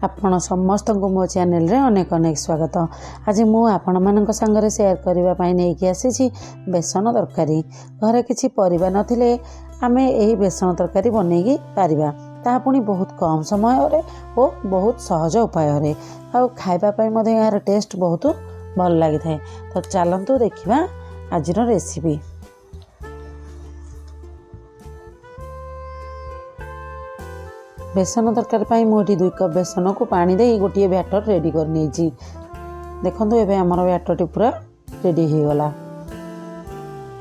आपण समस्त को मो चैनल रे अनेक अनेक स्वागत। आज मु आपण मानक संगे शेयर करबा पई नै कि आसी बेसन तरकारी। घरे किछि परिबा नथिले आमे एही बेसन तरकारी बनेगी पारिबा, ता पुनी बहुत कम समय रे ओ बहुत सहज उपाय रे आ खाइबा पई मध्ये यार टेस्ट बहुत भल लागि थाए। तो चलंतु देखिबा आजिर रेसिपी। बेसन तरकारी पाई मुझे 2 कप बेसन को पानी दे गोटे बैटर रेडी कर नहीं। देखो एबे हमर बैटर टी पूरा रेडी हो गला।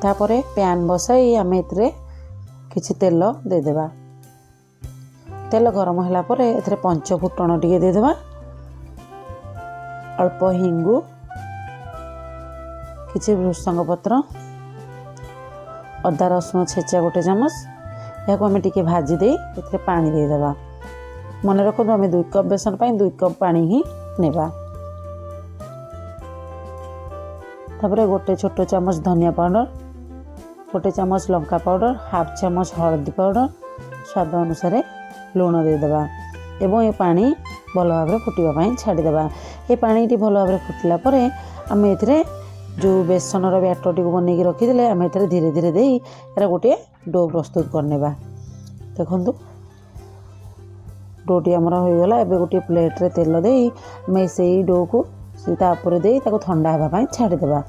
तापरे पैन बसाई आम एतरे किछि तेल दे देबा। तेल गरम होला परे एतरे 5 फुटण टिके दे देबा, अल्प हिंगु, किछि भृषंग पत्र, अदा रसुण छेचा गोटे चमच। या आम टिके भाजी दे एतरे पानी दे देबा। मन रखो आम 2 कप बेसन पाई 2 कप पानी ही नेबा। तापरे गोटे छोटो चमच धनिया पाउडर, गोटे चमच लंका पाउडर, हाफ चमच हल्दी पाउडर, स्वाद अनुसार लूण दे देबा। एवं ये पानी भल भाव फुटवा पाई छाड़ी देबा। ये पानी टी भल भाव फुटला परे आम एथिरे जो बेसन बैटर टी बनैकी रखीदे आम एथिरे धीरे धीरे दे यार गोटे डो प्रस्तुत करनेबा। देखंतु डोटी आमर हो गला। एबे गोटे प्लेट रे तेल दे आम से डो को सीता ऊपर दे ताको ठंडा होगा पाई छाड़ी देबा।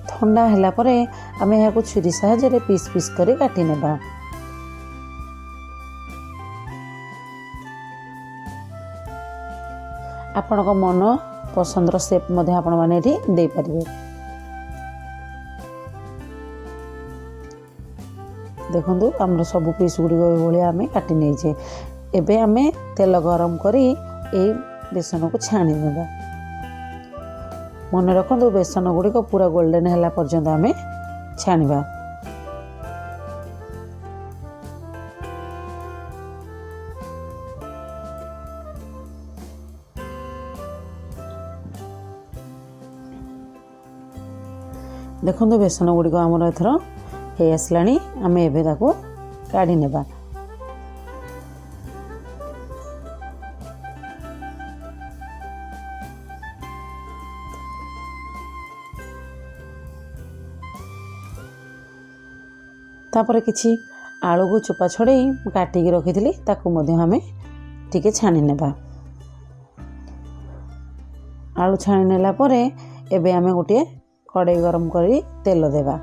ठंडा होला परे आम यहाँ को छुरी साहाय्य पीस पीस करी काटी नेबा। आपण को मन पसंद शेप मध्य आपण माने एठी दे परिबे। देखंतु हमर सब पीस गुडी भलिया आमे काटी नै छे। एबे आमे तेल गरम करी ए बेसन को छाणी नेबा। मन रखंतु बेसन गुडी को पूरा गोल्डन होला पर्यंत आमे छाणीबा। देखो बेसन गुड़ी आमर एथर हो आसला। आम एबे ताको काढ़ी नेबा। तापर किछि आलू को चोपा छड़े काटिकी रखी ताकू मध्य आमे टिके छाणी नेबा। आलू छाणी नेला परे एबे आमे गोटे कड़ाई गरम करी तेल देबा।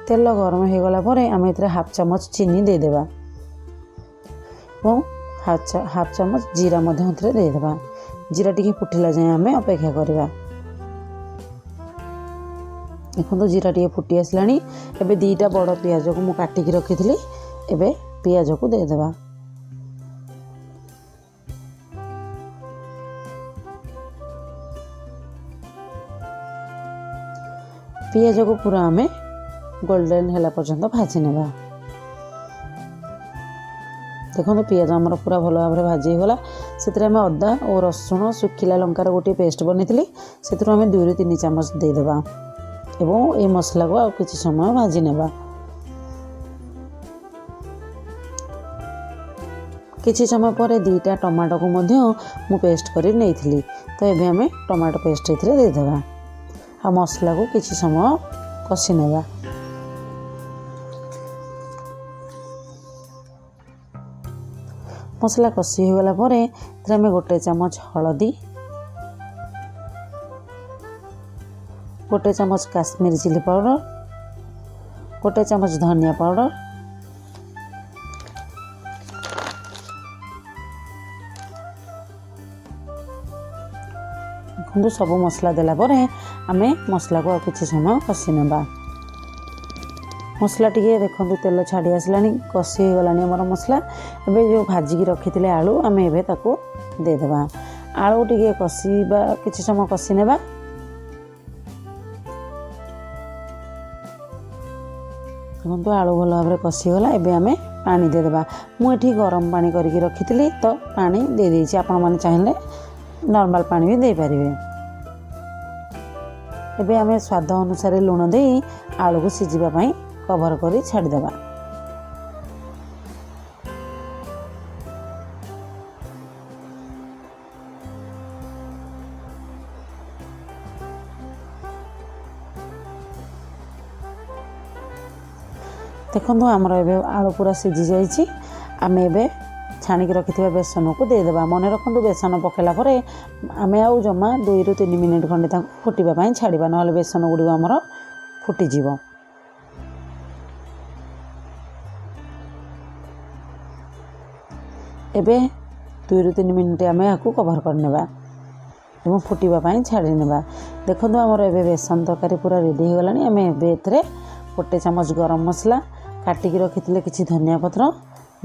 तेल गरम हो गला परे आम एथरे हाफ चमच चीनी दे देबा और हाफ चमच जीरा मध्य एथरे दे देबा। जीरा टिके फुटिला जाय आम अपेक्षा करबा। देखो जीरा टिके फुटी आसलानी। एबे 2टा बड़ पियाज को मु काटिकी रखी एबे पियाज को दे देबा। पियाज को पूरा आमे गोल्डन होला पर्यंत भाजी नेबा। देखो पियाज हमर पूरा भल भाव भाजी गला। से आम अदा और रसुण सुखिला लंकार गोटे पेस्ट बनी से आम 2 ରୁ 3 चामच दे देबा एवं ये मसला को आ किछि समय भाजी नेबा। किछि समय पर 2टा टमाटो को मध्य मु पेस्ट करी नै थिली। तो एबे हमें टमाटो पेस्ट एथिरे दे देबा आ मसला को किछि समय कसी नेबा। मसला कसी हो गला परे एथिरे हमें गोटे चमच हळदी, गोटे चमच काश्मीरी चिली पाउडर, गोटे चमच धनिया पाउडर, सब मसला देला परे आमे मसला को किछि समय कसी नेबा। मसला टिके देखो तेल छाड़ी आसलानी, कसी हो गलानी हमर मसला। एबे जो भाजी की रखी आलू आमे एबे ताको दे देबा। आलू टिके कसीबा किछि समय कसी नेबा। देखो आलू भल भाव कसीगला। एबे आमे पानी देदेबा। मुझे गरम पानी करके रखी तो पानी दे देइछि, आपण माने चाहिए नॉर्मल पानी भी दे पारिबे। एबे आमे स्वाद अनुसार लुण दे आलू को सिझिबा पई कवर करी छाड़ी देबा। देखो आमर ए आलू पूरा सिझी जाइए। आम ए छाणिक रखि बेसन को देदेबा। मन रखु बेसन पकेला आम आउ जमा 2 ରୁ 3 मिनिट खंडे फुटापी छाड़ा, ना बेसन गुड़िक आमर फुटीज। एबे 2 ରୁ 3 मिनिट आम या कवर करने और फुटापी छाड़ी ने। देखो आमर ए बेसन तरकारी पूरा रेडी हो गलानी। आम ए 1 चामच गरम मसला काटिक रखी किसी धनिया पत्र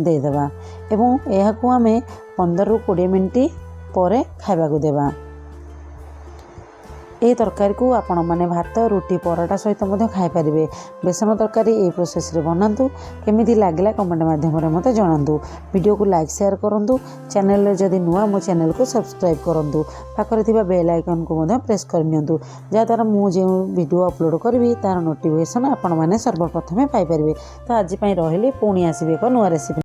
देदेबा एवं यह आम 15 ରୁ 20 मिनिट पर खाइबा देबा। ये तरकारी को आपण मैंने भात रुटी पराठा सहित खाई पारे। बेसन तरकारी ये प्रोसेस रे बनातु, केमिति लागला कमेंट माध्यम मत जनातु। वीडियो को लाइक शेयर करूँ, चैनल जदि नुआ मो चैनल को सब्सक्राइब करूँ, पाखरे थिबा बेल आइकन को प्रेस करनियंतु, जहाँद्वारा मु जो वीडियो अपलोड करी तार नोटिफिकेशन आपण मैंने सर्वप्रथमे पाई परिबे। तो आज रही पुणी आसबे एक नुआ रेसिपी।